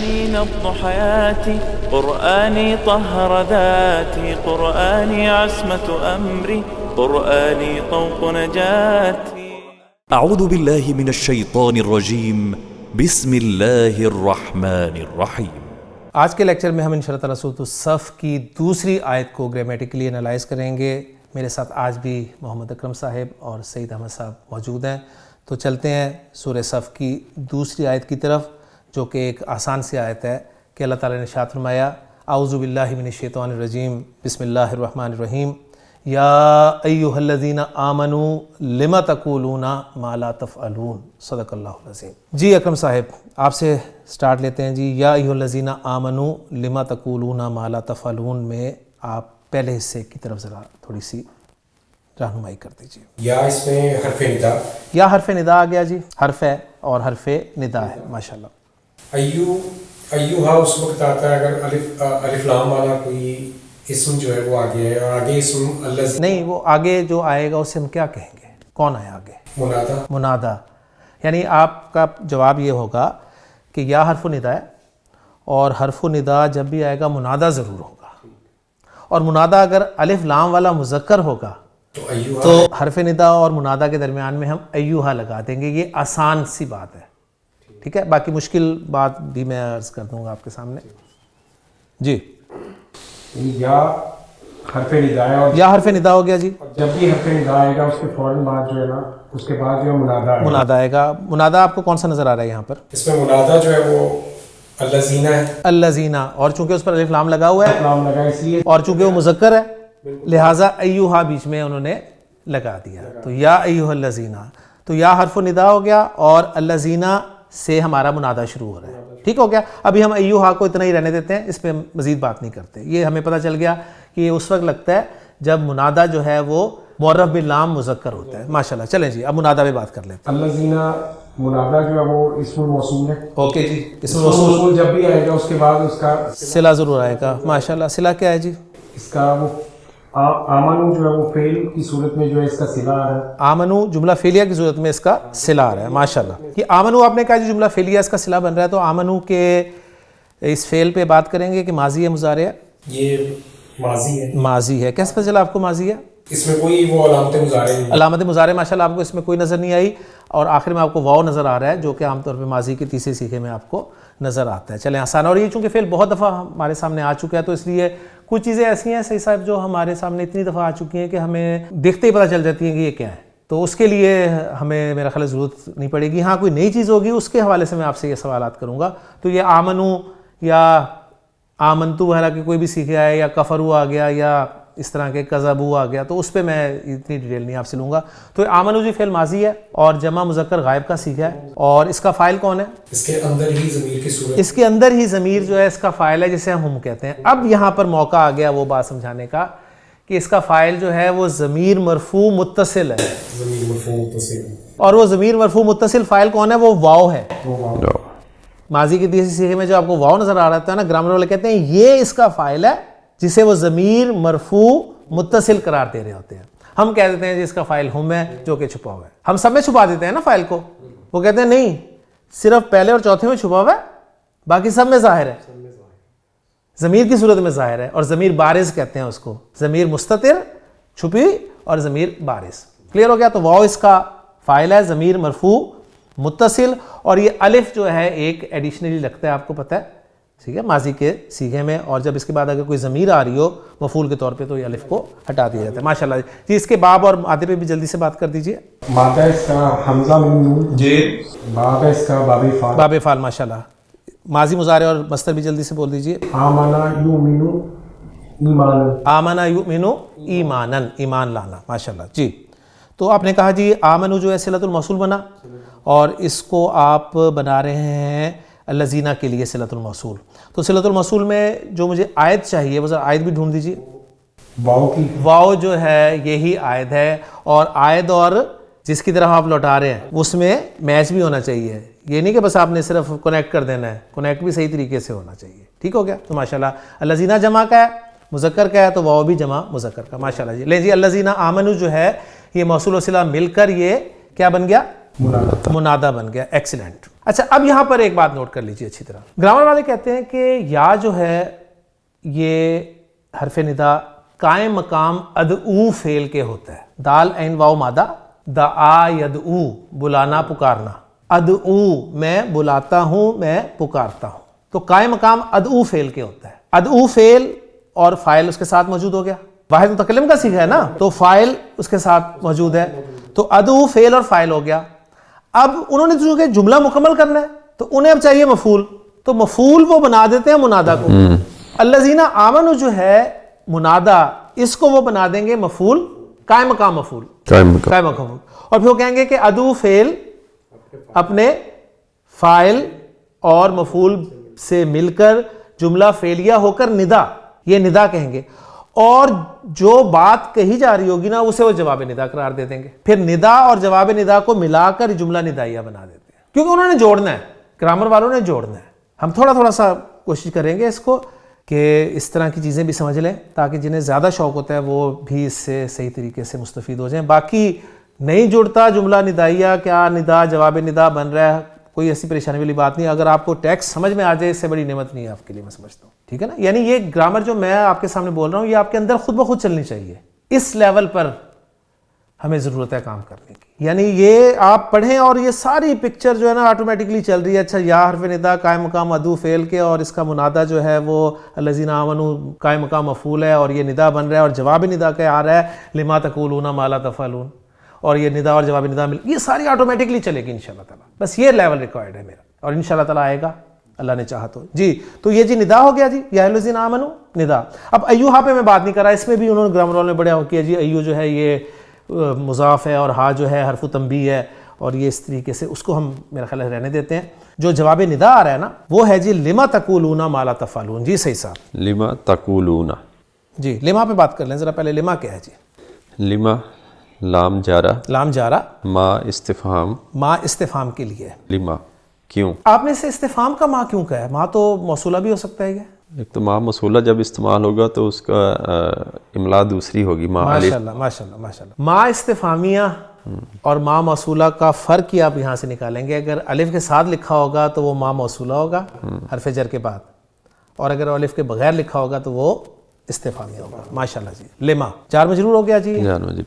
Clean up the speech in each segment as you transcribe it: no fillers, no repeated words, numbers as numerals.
قرآني نبض حياتي، قرآني طهر ذاتي، قرآني عصمة أمري، قرآني طوق نجاتي. اعوذ باللہ من الشیطان الرجیم، بسم اللہ الرحمن الرحیم۔ آج کے لیکچر میں ہم انشاءاللہ تعالیٰ سورۃ الصف کی دوسری آیت کو گرامیٹیکلی انالائز کریں گے۔ میرے ساتھ آج بھی محمد اکرم صاحب اور سعید احمد صاحب موجود ہیں، تو چلتے ہیں سورہ صف کی دوسری آیت کی طرف، جو کہ ایک آسان سی آیت ہے کہ اللہ تعالیٰ نے ارشاد فرمایا اعوذ باللہ من الشیطان الرجیم، بسم اللہ الرحمن الرحیم، یا ایہا الذین آمنوا لم تقولون ما لا تفعلون، صدق اللہ العظیم۔ جی اکرم صاحب آپ سے سٹارٹ لیتے ہیں۔ جی یا ایہا الذین آمنوا لم تقولون ما لا تفعلون میں آپ پہلے حصے کی طرف ذرا تھوڑی سی رہنمائی کر دیجیے۔ یا اس میں حرف ندا، یا حرف ندا آ گیا، جی حرف ہے اور حرف ندا ہے، ماشاءاللہ۔ ایوہا اس وقت آتا ہے اگر الف لام والا کوئی اسم جو ہے وہ آگے ہے، اور آگے اسم اللہ نہیں، وہ آگے جو آئے گا اسے ہم کیا کہیں گے؟ کون آئے آگے؟ منادا۔ منادا، یعنی آپ کا جواب یہ ہوگا کہ یا حرف ندا ہے، اور حرف ندا جب بھی آئے گا منادا ضرور ہوگا، اور منادا اگر الف لام والا مذکر ہوگا تو حرف ندا اور منادا کے درمیان میں ہم ایوہا لگا دیں گے۔ یہ آسان سی بات ہے، ٹھیک ہے؟ باقی مشکل بات بھی میں عرض کر دوں گا آپ کے سامنے۔ جی یا حرف ندا ہے، اور یا حرف ندا ہو گیا، جی جب بھی حرف ندا آئے گا اس کے فوراً بعد جو ہے نا، اس کے بعد جو ہے منادا آئے گا۔ منادا آئے گا۔ منادا آپ کو کون سا نظر آ رہا ہے یہاں پر؟ اس میں منادا جو ہے وہ الذین ہے، الذین، اور چونکہ اس پر الف لام لگا ہوا ہے نام لگا اس لیے، اور چونکہ وہ مذکر ہے لہٰذا ایوہا بیچ میں انہوں نے لگا دیا، تو یا ایوہا الذین، تو یا حرف ندا ہو گیا اور الذین سے ہمارا منادا شروع ہو رہا ہے، ٹھیک ہو گیا۔ ابھی ہم ایوہا کو اتنا ہی رہنے دیتے ہیں، اس پہ مزید بات نہیں کرتے۔ یہ ہمیں پتہ چل گیا کہ یہ اس وقت لگتا ہے جب منادا جو ہے وہ معرف باللام مذکر ہوتا ہے، ماشاءاللہ۔ چلیں جی اب منادا پہ بات کر لیتے ہیں۔ الذین منادا جو ہے وہ اسم موصول ہے، اوکے جی، اسم موصول جب بھی آئے گا اس کے بعد اس کا صلہ ضرور آئے گا، ماشاءاللہ۔ صلہ کیا ہے جی؟ اس کا وہ آمنو جو ہے وہ فعل کی صورت میں جو ہے اس کا صلہ آ رہا ہے۔ آمنو جملہ فعلیہ کی صورت میں اس کا صلہ آ رہا ہے، ماشاءاللہ۔ یہ آمنو آپ نے کہا جو جملہ فعلیہ اس کا صلہ بن رہا ہے، تو آمنو کے اس فعل پہ بات کریں گے کہ ماضی ہے مضارع ہے؟ یہ ماضی ہے۔ ماضی ہے، کیسے پتہ چلا آپ کو ماضی ہے؟ اس میں کوئی وہ علامت مضارع نہیں ہے۔ علامت مضارع ماشاءاللہ آپ کو اس میں کوئی نظر نہیں آئی، اور آخر میں آپ کو واو نظر آ رہا ہے، جو کہ عام طور پہ ماضی کے تیسرے صیغے میں آپ کو نظر آتا ہے۔ چلیں آسان، اور یہ چونکہ فعل بہت دفعہ ہمارے سامنے آ چکا ہے تو اس لیے کچھ چیزیں ایسی ہیں صحیح صاحب جو ہمارے سامنے اتنی دفعہ آ چکی ہیں کہ ہمیں دیکھتے ہی پتہ چل جاتی ہیں کہ یہ کیا ہے، تو اس کے لیے ہمیں میرا خیال ضرورت نہیں پڑے گی۔ ہاں کوئی نئی چیز ہوگی اس کے حوالے سے میں آپ سے یہ سوالات کروں گا۔ تو یہ آمنو یا آمنتو وغیرہ کے کوئی بھی صیغے آئے، یا کفرو آ گیا، یا اس طرح کے کذبو آ گیا، تو اس پہ میں اتنی ڈیٹیل نہیں آپ سے لوں گا۔ تو آمنو جی فعل ماضی ہے اور جمع مذکر غائب کا صیغہ ہے، اور اس کا فاعل کون ہے؟ اس کے اندر ہی ضمیر کی صورت، اس کے اندر ہی ضمیر جو ہے اس کا فاعل ہے، جسے ہم کہتے ہیں۔ اب یہاں پر موقع آ گیا وہ بات سمجھانے کا کہ اس کا فاعل جو ہے وہ ضمیر مرفوع متصل ہے، ضمیر مرفوع متصل، اور وہ ضمیر مرفوع متصل فاعل کون ہے؟ وہ واو ہے۔ ماضی کے تیسرے صیغے میں جو آپ کو واو نظر آ رہا ہے نا، گرامر والے کہتے ہیں یہ اس کا فاعل ہے جسے وہ ضمیر مرفوع متصل قرار دے رہے ہوتے ہیں۔ ہم کہہ دیتے ہیں جس کا فاعل ہم ہے، جو کہ چھپا ہوا ہے۔ ہم سب میں چھپا دیتے ہیں نا فاعل کو، وہ کہتے ہیں نہیں صرف پہلے اور چوتھے میں چھپا ہوا ہے، باقی سب میں ظاہر ہے، ضمیر کی صورت میں ظاہر ہے، اور ضمیر بارز کہتے ہیں اس کو، ضمیر مستتر چھپی اور ضمیر بارز۔ کلیئر ہو گیا؟ تو واو اس کا فاعل ہے، ضمیر مرفوع متصل، اور یہ الف جو ہے ایک ایڈیشنلی لگتا ہے، آپ کو پتہ ہے، ٹھیک ہے، ماضی کے صیغے میں، اور جب اس کے بعد اگر کوئی ضمیر آ رہی ہو مفعول کے طور پہ تو یہ الف کو ہٹا دیا جاتا ہے، ماشاءاللہ۔ جی اس کے باب اور مادے پہ بھی جلدی سے بات کر دیجئے۔ مادہ اس کا حمزہ من نون، جی باب ہے اس کا باب فعل، باب فعل، ماشاءاللہ۔ ماضی مضارع اور مصدر بھی جلدی سے بول دیجئے۔ آمنا یؤمنو ایمانا، آمنا یؤمنو ایمانا، ایمان لانا، ماشاءاللہ۔ جی تو آپ نے کہا جی آمنو جو ہے صلۃ الموصول بنا، اور اس کو آپ بنا رہے ہیں الذین کے لیے صلۃ الموصول۔ تو صلۃ الموصول میں جو مجھے آیت چاہیے وہ ذرا آیت بھی ڈھونڈ دیجیے۔ واو کی، واو جو ہے یہی آیت ہے، اور آیت اور جس کی طرف آپ لوٹا رہے ہیں اس میں میچ بھی ہونا چاہیے، یہ نہیں کہ بس آپ نے صرف کنیکٹ کر دینا ہے، کنیکٹ بھی صحیح طریقے سے ہونا چاہیے، ٹھیک ہو گیا؟ تو ماشاءاللہ الذین جمع کا ہے، مذکر کا ہے، تو واو بھی جمع مذکر کا، ماشاءاللہ جی۔ لیں جی الذین آمنو جو ہے یہ موصول و صلہ مل کر یہ کیا بن گیا؟ منادہ بن گیا. ایکسیلنٹ. اچھا اب یہاں پر ایک بات نوٹ کر لیجیے اچھی طرح. گرامر والے کہتے ہیں کہ یا جو ہے یہ حرف ندا قائم مقام ادعو فعل کے ہوتا ہے. دال عین واو مادہ دعا یدعو بلانا پکارنا. ادعو میں بلاتا ہوں میں پکارتا ہوں. تو قائم مقام ادعو فعل کے ہوتا ہے. ادعو فعل اور فاعل اس کے ساتھ موجود ہو گیا. واحد متکلم کا صیغہ ہے نا تو فاعل اس کے ساتھ موجود ہے. تو ادعو فعل اور فاعل ہو گیا. اب انہوں نے چونکہ جملہ مکمل کرنا ہے تو انہیں اب چاہیے مفعول. تو مفعول وہ بنا دیتے ہیں منادہ کو. الذین آمنوا جو ہے منادہ اس کو وہ بنا دیں گے مفعول قائم مقام مفعول. قائم مقام. اور پھر وہ کہیں گے کہ ادعو فعل اپنے فاعل اور مفعول سے مل کر جملہ فعلیہ ہو کر ندا یہ ندا کہیں گے. اور جو بات کہی جا رہی ہوگی نا اسے وہ جواب ندا قرار دے دیں گے. پھر ندا اور جواب ندا کو ملا کر جملہ ندائیہ بنا دیتے ہیں کیونکہ انہوں نے جوڑنا ہے. گرامر والوں نے جوڑنا ہے. ہم تھوڑا سا کوشش کریں گے اس کو کہ اس طرح کی چیزیں بھی سمجھ لیں تاکہ جنہیں زیادہ شوق ہوتا ہے وہ بھی اس سے صحیح طریقے سے مستفید ہو جائیں. باقی نہیں جڑتا جملہ ندائیہ کیا ندا جواب ندا بن رہا ہے کوئی ایسی پریشانی والی بات نہیں. اگر آپ کو ٹیکسٹ سمجھ میں آ جائے اس سے بڑی نعمت نہیں ہے آپ کے لیے میں سمجھتا ہوں. ٹھیک ہے نا. یعنی یہ گرامر جو میں آپ کے سامنے بول رہا ہوں یہ آپ کے اندر خود بخود چلنی چاہیے. اس لیول پر ہمیں ضرورت ہے کام کرنے کی. یعنی یہ آپ پڑھیں اور یہ ساری پکچر جو ہے نا آٹومیٹکلی چل رہی ہے. اچھا یا حرف ندا قائم مقام ادعو فعل کے اور اس کا منادہ جو ہے وہ الذین آمنوا قائم مقام مفعول ہے اور یہ ندا بن رہا ہے اور جواب ندا کا آ رہا ہے لما تقولون ما لا تفعلون اور یہ ندا اور جواب ندا مل یہ ساری آٹومیٹکلی چلے گی انشاءاللہ تعالیٰ. بس یہ لیول ریکوائرڈ ہے میرا اور انشاءاللہ تعالیٰ آئے گا اللہ نے چاہا تو. جی تو یہ جی ندا ہو گیا جی یا الذین آمنوا ندا. اب ایو ہاں پہ میں بات نہیں کر رہا. اس میں بھی انہوں نے گرامر والوں نے بڑا کیا جی ایو جو ہے یہ مضاف ہے اور ہا جو ہے حرف تنبیہ ہے اور یہ اس طریقے سے اس کو ہم میرا خیال ہے رہنے دیتے ہیں. جو جواب ندا آ رہا ہے نا وہ ہے جی لما تقولون ما لا تفعلون. جی صحیح صاحب لما تقولون. جی لما پہ بات کر لیں ذرا پہلے. لما کیا ہے جی؟ لما لام جارہ لام جارہ ما استفہام ما استفہام کے لیے. لما کیوں. آپ نے اسے استفہام کا ما کیوں کہا ہے؟ ما تو موصولہ بھی ہو سکتا ہے. ایک تو ما موصولہ جب استعمال ہوگا تو اس کا املا دوسری ہوگی. ما ماشاءاللہ ماشاءاللہ ماشاءاللہ. ما استفہامیہ اور ما موصولہ کا فرق ہی آپ یہاں سے نکالیں گے. اگر الف کے ساتھ لکھا ہوگا تو وہ ما موصولہ ہوگا حرف جر کے بعد اور اگر الف کے بغیر لکھا ہوگا تو وہ استفہامیہ ہوگا. ماشاءاللہ جی. لما جار مجرور ہو گیا جی.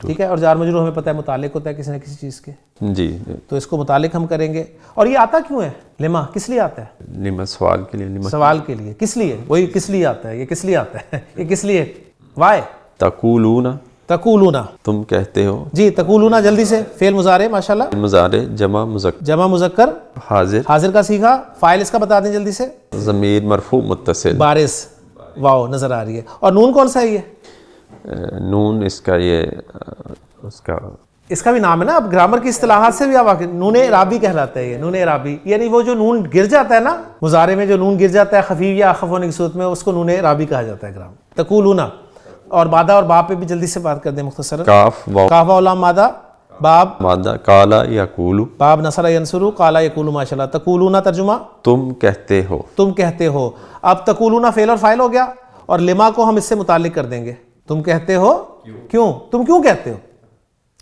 ٹھیک ہے. اور جار مجرور ہمیں پتہ ہے متعلق ہوتا ہے کسی نہ کسی چیز کے. جی تو اس کو متعلق ہم کریں گے. اور یہ آتا کیوں ہے لما؟ کس لیے آتا ہے؟ لما سوال کے لیے. لما سوال کے لیے. کس لیے؟ وہی کس لیے آتا ہے. یہ کس لیے آتا ہے؟ یہ کس لیے؟ وائے. تقولون تقولون تم کہتے ہو. جی تقولون جلدی سے. فعل مضارع ماشاءاللہ. مضارع جمع مذکر. جمع مذکر حاضر. حاضر کا صیغہ. فاعل اس کا بتا دیں جلدی سے. ضمیر مرفوع متصل. بارز واو نظر آ رہی ہے. اور نون کون سا ہے یہ؟ نون اس کا یہ اس کا بھی نام ہے نا. اب گرامر کی اصطلاحات سے بھی آپ واقع. نون اعرابی کہلاتا ہے یہ. نون اعرابی یعنی وہ جو نون گر جاتا ہے نا مضارع میں جو نون گر جاتا ہے خفیف یا اخف ہونے کی صورت میں اس کو نون اعرابی کہا جاتا ہے گرامر. تقولون اور مادہ اور باب پہ بھی جلدی سے بات کر دیں مختصر. کاف واو لام مادہ باب مادہ کالا یقول باب نصر ینصر کالا یقول. ماشاءاللہ. تقولون ترجمہ تم کہتے ہو. تم کہتے ہو. اب تقولون فعل اور فاعل ہو گیا اور لما کو ہم اس سے متعلق کر دیں گے. تم کہتے ہو کیوں. تم کیوں کہتے ہو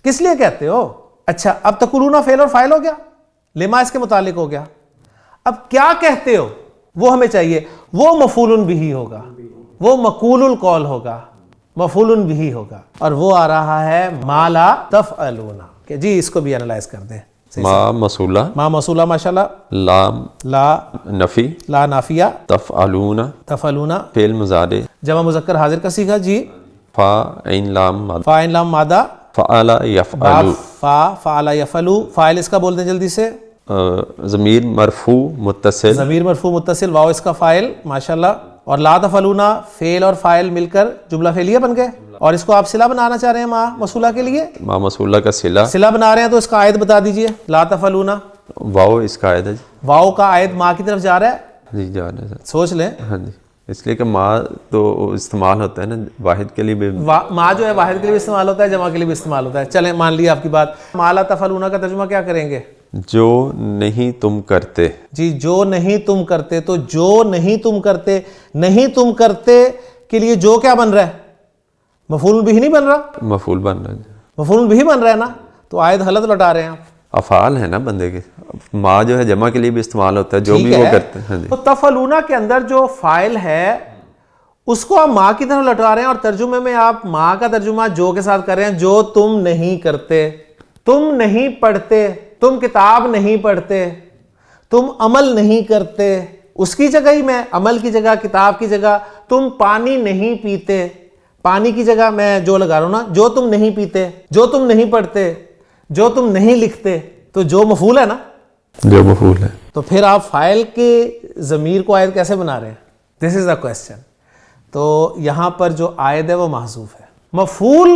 کس لیے کہتے ہو. اچھا اب تقولون فعل اور فاعل ہو گیا لما اس کے متعلق ہو گیا. اب کیا کہتے ہو وہ ہمیں چاہیے. وہ مفعول بہ ہوگا وہ مقول القول ہوگا مفعول بہ ہوگا اور وہ آ رہا ہے ما لا تفعلون. کہ جی اس کو بھی انالائز کر دیں. ما موصولہ. ما موصولہ ماشاءاللہ. لام لا نفی. لا نافیہ. تفعلون تفعلون فعل مضارع جمع مذکر حاضر کا صیغہ. جی فا عین لام مادہ. فا عین لام مادہ. فعل یفعل. فعل یفعل. فاعل اس کا بول دیں جلدی سے. ضمیر مرفوع متصل. ضمیر مرفوع متصل واو اس کا فاعل ماشاءاللہ. اور لا تفعلون فعل اور فاعل مل کر جملہ فعلیہ بن گئے. اور اس کو آپ صلہ بنانا چاہ رہے ہیں ما موصولہ کے لیے. ما موصولہ کا صلہ بنا رہے ہیں تو اس کا عائد بتا دیجئے. لا تفعلون واو اس کا عائد ہے. واو کا عائد ما کی طرف جا رہا ہے. جی جا رہا ہے. سوچ لیں. ہاں جی اس لیے کہ ما تو استعمال ہوتا ہے نا واحد کے لیے بھی. ما جو ہے واحد کے لیے بھی استعمال ہوتا ہے جمع کے لیے بھی استعمال ہوتا ہے. چلیں مان لیا آپ کی بات. ما لا تفعلون کا ترجمہ کیا کریں گے؟ جو نہیں تم کرتے. جی جو نہیں تم کرتے. تو جو نہیں تم کرتے نہیں تم کرتے کے لیے جو کیا بن رہا ہے؟ مفعول بہ نہیں بن رہا. مفعول بن رہا ہے. مفعول بہ بن رہا ہے نا. تو عائد غلط لوٹا رہے ہیں آپ. افعال ہیں نا بندے کے. ما جو ہے جمع کے لیے بھی استعمال ہوتا ہے, جو بھی وہ کرتے ہیں. تو تفعلون کے اندر جو فاعل ہے اس کو آپ ما کی طرف لٹا رہے ہیں, اور ترجمے میں آپ ما کا ترجمہ جو کے ساتھ کر رہے ہیں, جو تم نہیں کرتے, تم نہیں پڑھتے, تم کتاب نہیں پڑھتے, تم عمل نہیں کرتے. اس کی جگہ ہی میں عمل کی جگہ, کتاب کی جگہ, تم پانی نہیں پیتے, پانی کی جگہ میں جو لگا رہا ہوں نا, جو تم نہیں پیتے, جو تم نہیں پڑھتے, جو تم نہیں لکھتے. تو جو مفعول ہے نا, جو مفعول ہے. تو پھر آپ فاعل کے ضمیر کو عائد کیسے بنا رہے ہیں؟ دس از دا کوسچن. تو یہاں پر جو عائد ہے وہ محذوف ہے. مفعول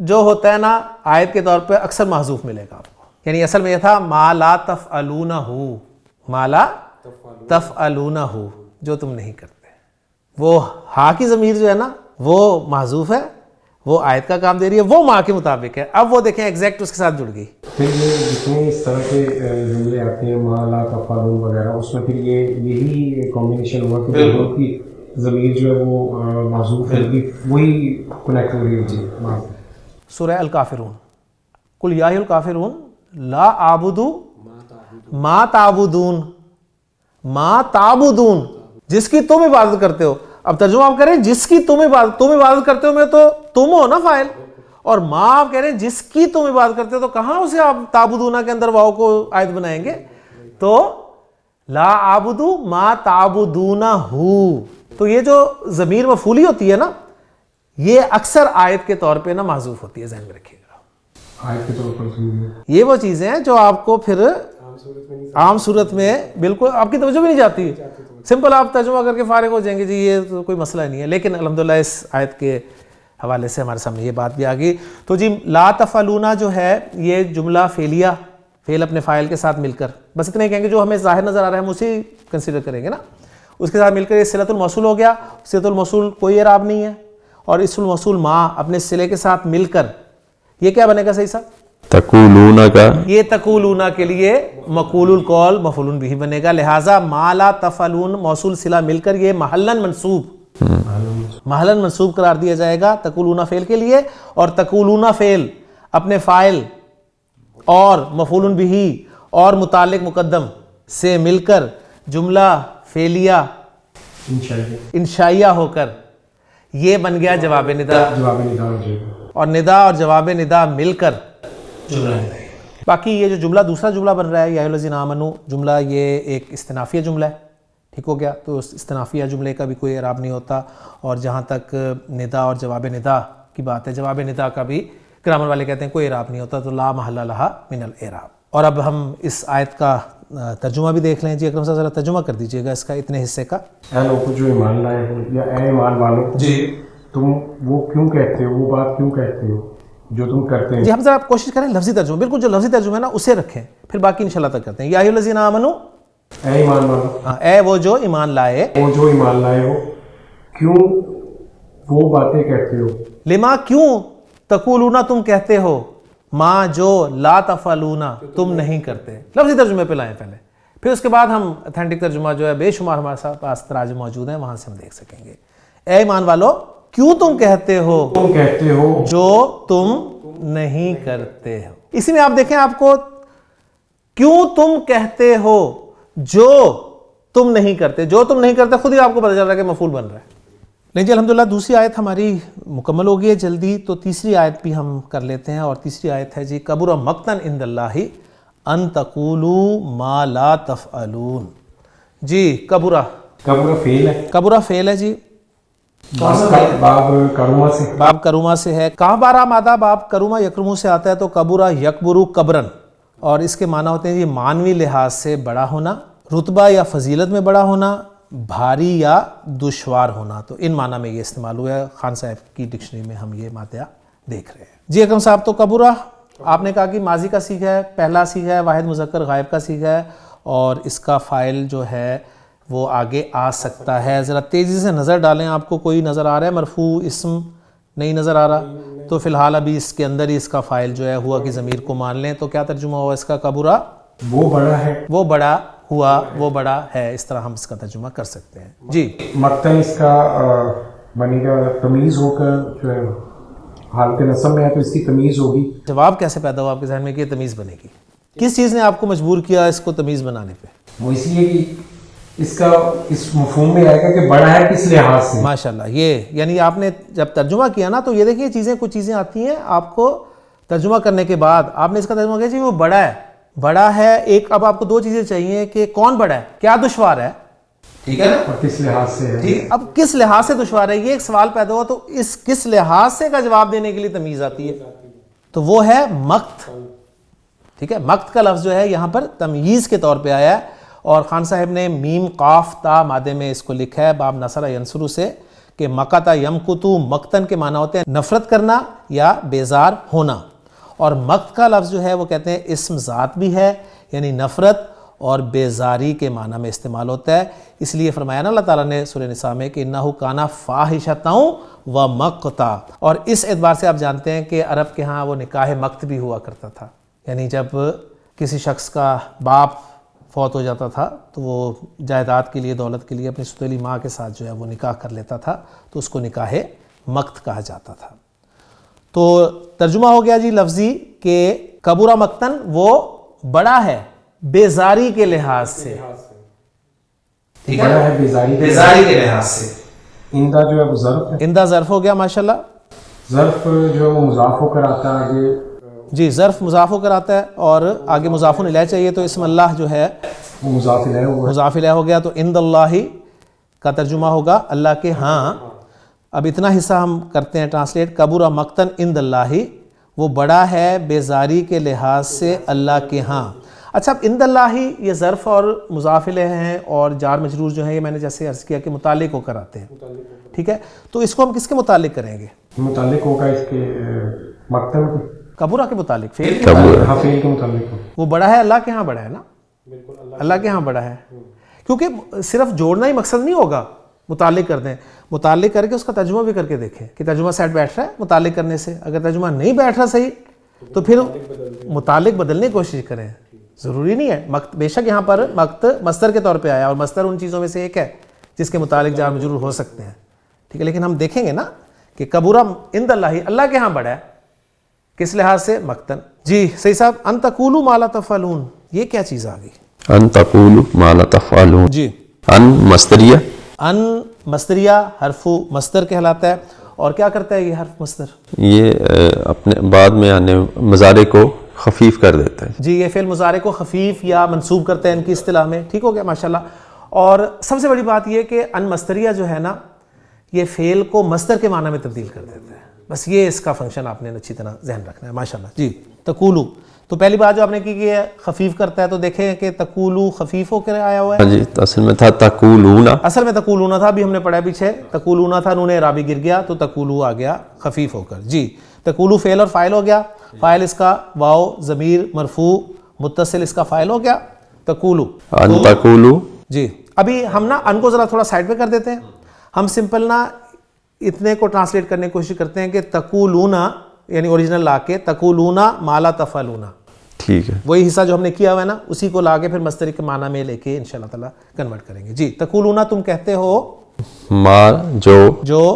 جو ہوتا ہے نا عائد کے طور پہ اکثر محذوف ملے گا آپ کو. یعنی اصل میں یہ تھا ما لا تفعلونہ, ما لا تفعلونہ, جو تم نہیں کرتے. وہ ہا کی ضمیر جو ہے نا وہ محذوف ہے, وہ عائد کا کام دے رہی ہے, وہ ماں کے مطابق ہے. اب وہ دیکھیں ایگزیکٹ اس کے ساتھ جڑ گئی. پھر یہ جتنے اس طرح کے جملے آتے ہیں ما لا تفعلون وغیرہ, اس میں پھر یہی کمبینیشن ہوا کہ ان کی ضمیر جو ہے وہ محذوف ہے, وہی کنیکٹ ہو رہی ہے. سورہ الکافرون, قل یا الکافرون لا اعبد ما تعبدون, ما تعبدون, جس کی تم عبادت کرتے ہو. اب ترجمہ آپ کریں جس کی تم عبادت کرتے ہو میں تو تم ہو نا فاعل, اور ما آپ کہہ رہے ہیں جس کی تم عبادت کرتے ہو, تو کہاں اسے آپ تعبدون کے اندر واو کو عائد بنائیں گے؟ تو لا اعبد ما تعبدون ہو. تو یہ جو ضمیر مفعولی ہوتی ہے نا یہ اکثر آیت کے طور پہ نا محذوف ہوتی ہے, ذہن میں رکھیے گا. آیت کے طور پر یہ وہ چیزیں ہیں جو آپ کو پھر عام صورت میں بالکل آپ کی توجہ بھی نہیں جاتی. سمپل آپ ترجمہ کر کے فارغ ہو جائیں گے, جی یہ تو کوئی مسئلہ نہیں ہے. لیکن الحمدللہ اس آیت کے حوالے سے ہمارے سامنے یہ بات بھی آ گئی. تو جی لا تفعلون جو ہے یہ جملہ فعلیہ, فعل اپنے فاعل کے ساتھ مل کر, بس اتنا ہی کہیں گے جو ہمیں ظاہر نظر آ رہا ہے ہم اسی کنسیڈر کریں گے نا. اس کے ساتھ مل کر یہ صلۃ الموصول ہو گیا. صلۃ الموصول کوئی اعراب نہیں ہے, اور اسم الموصول ما اپنے صلے کے ساتھ مل کر یہ کیا بنے گا صحیح صاحب؟ تقولون کا, یہ تقولون کے لیے مقول القول مفعول بھی بنے گا. لہٰذا ما لا تفعلون موصول صلہ مل کر یہ محلن منصوب قرار دیا جائے گا تقولون فعل کے لیے, اور تقولون فعل اپنے فاعل اور مفعول بھی اور متعلق مقدم سے مل کر جملہ فعلیہ انشائیہ ہو کر یہ بن گیا جواب ندا, اور ندا اور جواب ندا مل کر جملہ. باقی یہ جو جملہ دوسرا جملہ بن رہا ہے یا ایھا الذین آمنو جملہ, یہ ایک استنافیہ جملہ ہے. ٹھیک ہو گیا. تو استنافیہ جملے کا بھی کوئی اعراب نہیں ہوتا. اور جہاں تک ندا اور جواب ندا کی بات ہے, جواب ندا کا بھی گرامر والے کہتے ہیں کوئی اعراب نہیں ہوتا, تو لا محل لہا من الاعراب. اور اب ہم اس آیت کا ترجمہ بھی دیکھ لیں. جی اکرم صاحب ذرا ترجمہ کر دیجئے گا اس کا اتنے حصے کا. اے لوگوں جو ایمان لائے ہو, یا اے ایمان والو, جی تم وہ کیوں کہتے ہو, وہ بات کیوں کہتے ہو جو تم کرتے ہیں. جی ہم ذرا کوشش کریں لفظی ترجمہ, بالکل جو لفظی ترجمہ ہے نا اسے رکھیں, پھر باقی انشاءاللہ تک کرتے ہیں. یا ایھا الذین آمنو, اے ایمان والو, اے وہ جو ایمان لائے, وہ جو ایمان لائے ہو, کیوں وہ باتیں کہتے ہو, لما کیوں, تقولون تم کہتے ہو, ما جو, لا تفعلون تم نہیں کرتے. لفظی ترجمے پہ لائیں پہلے, پھر اس کے بعد ہم اتھینٹک ترجمہ جو ہے بے شمار ہمارے پاس تراجم موجود ہیں, وہاں سے ہم دیکھ سکیں گے. اے ایمان والو کیوں تم کہتے ہو جو تم نہیں کرتے ہو. اسی میں آپ دیکھیں آپ کو کیوں تم کہتے ہو جو تم نہیں کرتے, جو تم نہیں کرتے خود ہی آپ کو پتہ چل رہا ہے کہ مفعول بن رہا ہے. نہیں جی الحمدللہ دوسری آیت ہماری مکمل ہو گئی ہے جلدی, تو تیسری آیت بھی ہم کر لیتے ہیں. اور تیسری آیت ہے جی کبر مقتا عند اللہ ان تقولوا ما لا تفعلون. جی کبرہ فعل ہے, کبرہ فعل ہے جی, باب کروما سے ہے. کہاں بارہ مادہ باب کروما یکرمو سے آتا ہے, تو کبرہ یکبرو کبرن, اور اس کے معنی ہوتے ہیں یہ معنوی لحاظ سے بڑا ہونا, رتبہ یا فضیلت میں بڑا ہونا, بھاری یا دشوار ہونا. تو ان معنی میں یہ استعمال ہوا ہے. خان صاحب کی ڈکشنری میں ہم یہ مادہ دیکھ رہے ہیں. جی اکرم صاحب تو کبرہ آپ نے کہا کہ ماضی کا صیغہ ہے, پہلا صیغہ ہے, واحد مذکر غائب کا صیغہ ہے, اور اس کا فاعل جو ہے وہ آگے آ سکتا ہے. ذرا تیزی سے نظر ڈالیں, آپ کو کوئی نظر آ رہا ہے مرفوع اسم نہیں نظر آ رہا, تو فی الحال ابھی اس کے اندر ہی اس کا فاعل جو ہے ہوا کی ضمیر کو مان لیں. تو کیا ترجمہ ہوا اس کا؟ کبرہ وہ بڑا ہے, وہ بڑا ہوا, وہ بڑا ہے, اس طرح ہم اس کا ترجمہ کر سکتے ہیں. جی مقتن اس کا بنے گا تمیز ہو کر, جو ہے حالت نصب میں ہے تو اس کی تمیز ہوگی. جواب کیسے پیدا ہوا آپ کے ذہن میں کہ یہ تمیز بنے گی؟ کس چیز نے آپ کو مجبور کیا اس کو تمیز بنانے پہ؟ وہ اس لیے کہ اس کا اس مفہوم میں آئے گا کہ بڑا ہے کس لحاظ سے. ماشاءاللہ. یہ یعنی آپ نے جب ترجمہ کیا نا تو یہ دیکھیے چیزیں کچھ چیزیں آتی ہیں آپ کو ترجمہ کرنے کے بعد آپ نے اس کا ترجمہ کیا جی وہ بڑا ہے. بڑا ہے ایک. اب آپ کو دو چیزیں چاہیے کہ کون بڑا ہے, کیا دشوار ہے, ٹھیک ہے نا, اور کس لحاظ سے ہے. ٹھیک. اب کس لحاظ سے دشوار ہے یہ ایک سوال پیدا ہوا تو اس کس لحاظ سے کا جواب دینے کے لیے تمیز آتی ہے تو وہ ہے مقت. ٹھیک ہے, مقت کا لفظ جو ہے یہاں پر تمییز کے طور پہ آیا ہے اور خان صاحب نے میم قاف تا مادے میں اس کو لکھا ہے باب نصر ینصر سے کہ مقتا یمقتو مقتن کے معنی ہوتے ہیں نفرت کرنا یا بیزار ہونا, اور مقت کا لفظ جو ہے وہ کہتے ہیں اسم ذات بھی ہے یعنی نفرت اور بیزاری کے معنی میں استعمال ہوتا ہے. اس لیے فرمایا نا اللہ تعالیٰ نے سورہ نساء میں کہ انہ کانا فاحشۃ و مقتا, اور اس اعتبار سے آپ جانتے ہیں کہ عرب کے ہاں وہ نکاح مقت بھی ہوا کرتا تھا. یعنی جب کسی شخص کا باپ فوت ہو جاتا تھا تو وہ جائیداد کے لیے دولت کے لیے اپنی ستیلی ماں کے ساتھ جو ہے وہ نکاح کر لیتا تھا تو اس کو نکاح مقت کہا جاتا تھا. تو ترجمہ ہو گیا جی لفظی کہ کبورہ مقتن وہ بڑا ہے بیزاری کے لحاظ سے, ٹھیک بڑا ہے بیزاری کے لحاظ سے. اندہ جو ہے وہ ظرف ہے. اندہ ظرف ہو گیا ماشاءاللہ. ظرف جو ہے وہ مضاف ہو کر آتا ہے آگے. جی ظرف مضاف ہو کر آتا ہے اور آگے مضاف الیہ چاہیے تو اسم اللہ جو ہے وہ مضاف الیہ ہوگا. مضاف الیہ ہو گیا تو عند اللہ کا ترجمہ ہوگا اللہ کے ہاں. اب اتنا حصہ ہم کرتے ہیں ٹرانسلیٹ. کبورہ مقتن عند اللہ وہ بڑا ہے بیزاری کے لحاظ سے اللہ کے ہاں. اچھا اب عند اللہ یہ ظرف اور مضاف الیہ ہیں اور جار مجرور جو ہیں یہ میں نے جیسے عرض کیا کہ متعلق ہو کر آتے ہیں, ٹھیک ہے. تو اس کو ہم کس کے متعلق کریں گے؟ متعلق ہوگا اس کے مقتن کبورہ کے متعلق, فعل کے متعلق. وہ بڑا ہے اللہ کے ہاں بڑا ہے نا, اللہ کے ہاں بڑا ہے. کیونکہ صرف جوڑنا ہی مقصد نہیں ہوگا, متعلق کر دیں, متعلق کر کے اس کا ترجمہ بھی کر کے دیکھیں کہ ترجمہ سیٹ بیٹھ رہا ہے متعلق کرنے سے. اگر ترجمہ نہیں بیٹھ رہا صحیح تو پھر متعلق بدلنے کی کوشش کریں. ضروری نہیں ہے مقت, بے شک یہاں پر مقت مصدر کے طور پہ آیا اور مصدر ان چیزوں میں سے ایک ہے جس کے متعلق جار مجرور ہو سکتے ہیں, ٹھیک ہے. لیکن ہم دیکھیں گے نا کہ کبورہ عند اللہ اللہ کے ہاں بڑا ہے کس لحاظ سے؟ مقتن. جی صحیح صاحب. ان تقولوا ما لا تفعلون یہ کیا چیز آ گئی؟ ان تقولوا ما لا تفعلون. جی ان مصدریہ, ان مصدریہ حرف مصدر کہلاتا ہے. اور کیا کرتا ہے یہ حرف مصدر؟ یہ اپنے بعد میں آنے مضارع کو خفیف کر دیتا ہے. جی یہ فعل مضارع کو خفیف یا منصوب کرتا ہے ان کی اصطلاح میں, ٹھیک ہو گیا ماشاءاللہ. اور سب سے بڑی بات یہ کہ ان مصدریہ جو ہے نا یہ فعل کو مصدر کے معنی میں تبدیل کر دیتا ہے. بس یہ اس کا فنکشن آپ نے اچھی طرح ذہن رکھنا ہے ماشاءاللہ. جی تقولو تو پہلی بات جو آپ نے کی کہ خفیف کرتا ہے تو دیکھیں کہ تقولو خفیف ہو کر آیا ہوا ہے. جی اصل میں تھا تقولون, اصل میں تقولون تھا, ابھی ہم نے پڑھا پیچھے تقولون تھا, نون اعرابی گر گیا تو تقولو آ گیا خفیف ہو کر. جی تقولو فعل اور فاعل ہو گیا. فاعل اس کا واو ضمیر مرفوع متصل اس کا فاعل ہو گیا تقولو. ان تقولوا. جی ابھی ہم نا ان کو ذرا تھوڑا سائڈ پہ کر دیتے ہیں. ہم سمپل نا اتنے کو ٹرانسلیٹ کرنے کی کوشش کرتے ہیں کہ تقولونا یعنی اوریجنل لا کے تقولونا ما لا تفعلون, ٹھیک ہے. وہی حصہ جو ہم نے کیا ہوا ہے نا اسی کو لا کے پھر مصدر کے معنی میں لے کے انشاءاللہ تعالی کنورٹ کریں گے. جی تقولونا تم کہتے ہو ما جو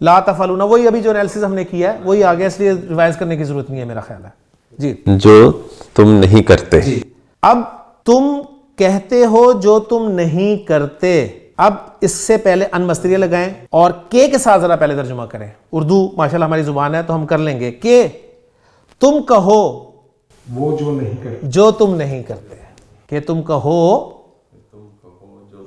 لا تفعلون, وہی ابھی جو انالیسس ہم نے کیا ہے وہی آگے, اس لیے ریوائز کرنے کی ضرورت نہیں ہے میرا خیال ہے. جی جو تم نہیں کرتے. جی اب تم کہتے ہو جو تم نہیں کرتے. اب اس سے پہلے ان مصدریہ لگائیں اور کے ساتھ ذرا پہلے ترجمہ کریں. اردو ماشاءاللہ ہماری زبان ہے تو ہم کر لیں گے کہ تم کہو وہ جو نہیں کرتے, جو تم نہیں کرتے, کہ تم کہو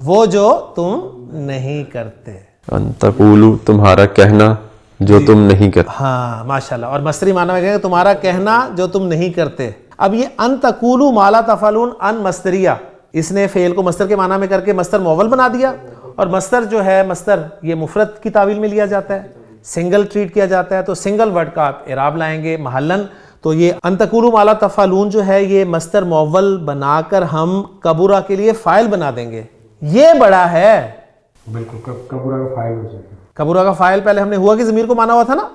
وہ جو تم نہیں کرتے. ان تقولوا تمہارا کہنا جو تم نہیں کرتے. ہاں ماشاءاللہ. اور مصدری معنی میں کہیں گے تمہارا کہنا جو تم نہیں کرتے. اب یہ ان تقولوا ما لا تفعلون ان مصدریہ, اس نے فعل کو مصدر کے معنی میں کر کے مصدر موول بنا دیا. اور مصدر جو ہے مصدر یہ مفرد کی تعویل میں لیا جاتا ہے, سنگل ٹریٹ کیا جاتا ہے. تو سنگل ورڈ کا آپ اعراب لائیں گے محلن. تو یہ ان تقولوا ما لا تفعلون جو ہے یہ مصدر موول بنا کر ہم کبورہ کے لیے فاعل بنا دیں گے. یہ بڑا ہے, بالکل کبورہ کا فاعل ہو جائے گا. کبورہ کا فاعل پہلے ہم نے ہوا کہ ضمیر کو مانا ہوا تھا نا,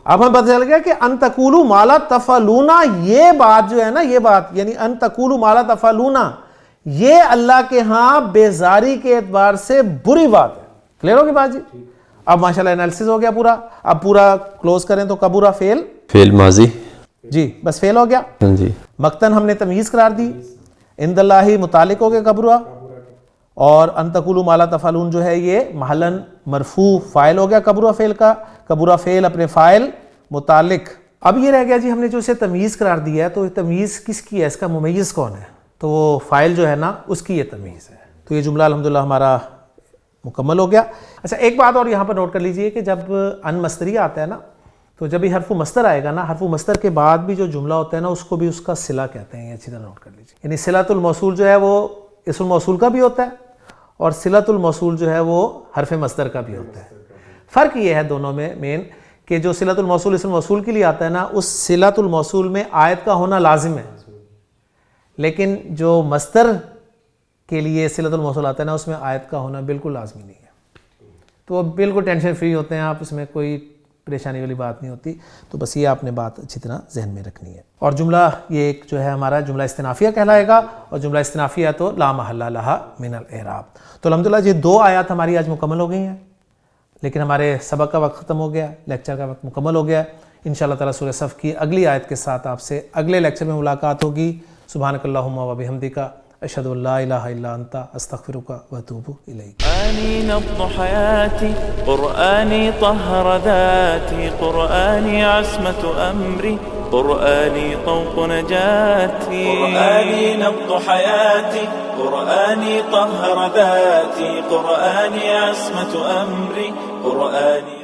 اب ہمیں پتہ چل گیا کہ ان تقولوا ما لا تفعلون یہ بات جو ہے نا, یہ بات یعنی ان تقولوا ما لا تفعلون یہ اللہ کے ہاں بیزاری کے اعتبار سے بری بات ہے. کلیئر ہوگی بات جی؟ اب ماشاءاللہ انالیسس ہو گیا پورا. اب پورا کلوز کریں تو کبورہ فعل ماضی جی بس فیل ہو گیا. جی مقتن ہم نے تمیز قرار دی. عند اللہ متعلق ہو گیا کبرا, اور ان تقولوا ما لا تفعلون جو ہے یہ محلاً مرفوع فاعل ہو گیا کبرا فعل کا. کبرا فعل اپنے فاعل متعلق. اب یہ رہ گیا جی ہم نے جو اسے تمیز قرار دیا ہے, تو تمیز کس کی ہے, اس کا ممیز کون ہے؟ تو وہ فاعل جو ہے نا اس کی یہ تمیز ہے. تو یہ جملہ الحمدللہ ہمارا مکمل ہو گیا. اچھا ایک بات اور یہاں پر نوٹ کر لیجئے کہ جب ان مصدری آتا ہے نا, تو جب یہ حرف مصدر آئے گا نا, حرف مصدر کے بعد بھی جو جملہ ہوتا ہے نا اس کو بھی اس کا صلہ کہتے ہیں. یہ اچھی طرح نوٹ کر لیجئے. یعنی صلۃ الموصول جو ہے وہ اسم الموصول کا بھی ہوتا ہے, اور صلۃ الموصول جو ہے وہ حرف مصدر کا بھی ہوتا ہے. فرق یہ ہے دونوں میں مین کہ جو صلۃ الموصول اسم الموصول کے لیے آتا ہے نا, اس صلۃ الموصول میں آیت کا ہونا لازم ہے, لیکن جو مصدر کے لیے صلۃ الموصول آتا ہے نا اس میں آیت کا ہونا بالکل لازمی نہیں ہے. تو بالکل ٹینشن فری ہوتے ہیں آپ, اس میں کوئی پریشانی والی بات نہیں ہوتی. تو بس یہ آپ نے بات اچھی طرح ذہن میں رکھنی ہے. اور جملہ یہ ایک جو ہے ہمارا جملہ استنافیہ کہلائے گا, اور جملہ استنافیہ تو لا محل لہا من الاعراب. تو الحمدللہ یہ 2 آیات ہماری آج مکمل ہو گئی ہیں, لیکن ہمارے سبق کا وقت ختم ہو گیا, لیکچر کا وقت مکمل ہو گیا. انشاءاللہ تعالی سورہ صف کی اگلی آیت کے ساتھ آپ سے اگلے لیکچر میں ملاقات ہوگی. سبحانک اللہم و بحمدک, اشہد ان لا الہ الا انت, استغفرک و اتوب الیک. قرآني نبض حياتي قرآني طهر ذاتي قرآني عصمة أمري قرآني طوق نجاتي قرآني نبض حياتي قرآني طهر ذاتي قرآني عصمة أمري قرآني